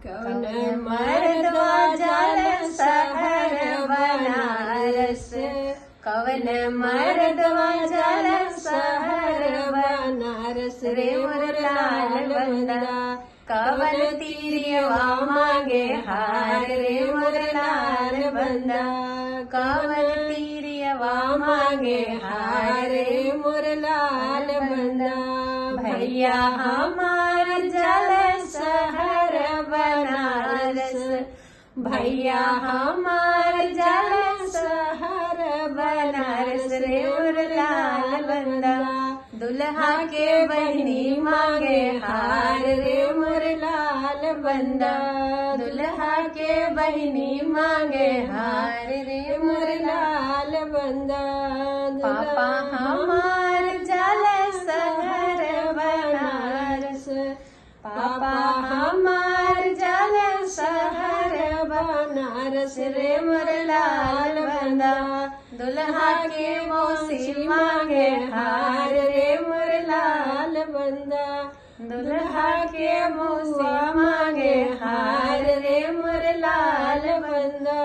कौन मर्दवा जाल शहर बनारस, कौन मर्दवा जाल शहर बनारस रे मोर लाल बंदा, कवन तीरियवा मांगे हार रे मोर लाल बंदा, कवन तीरियवा मांगे हार रे मोर लाल बंदा। भैया हमार जल शहर बनारस, भैया हमार जल शहर बनारस रे मोर लाल बंदा, दुल्हा के बहनी मांगे हार रे मोर लाल बंदा, दुल्हा के बहनी मांगे हार रे मोर लाल बंदा। पापा हमार जल शहर बनारस, पापा हमार जल शहर बनारस रे मोर लाल बंदा, दुल्हा के मौसी मांगे हार रे मोर लाल बंदा, दुल्हा के मौसी मांगे हार रे मोर लाल बंदा।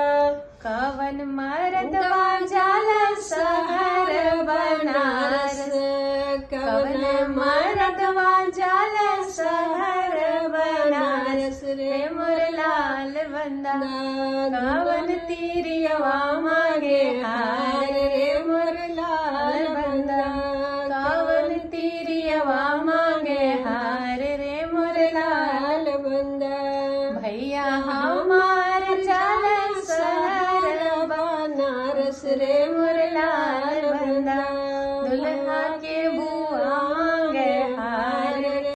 कवन मर्दवा जाल शहर बनारस, कवन मर्दवा जाल शहर बनारस रे मोर लाल बंदा, कवन तीरियवा मांगे हार रे मोर लाल बंदा, कवन तीरियवा मांगे हार रे मोर लाल बंदा।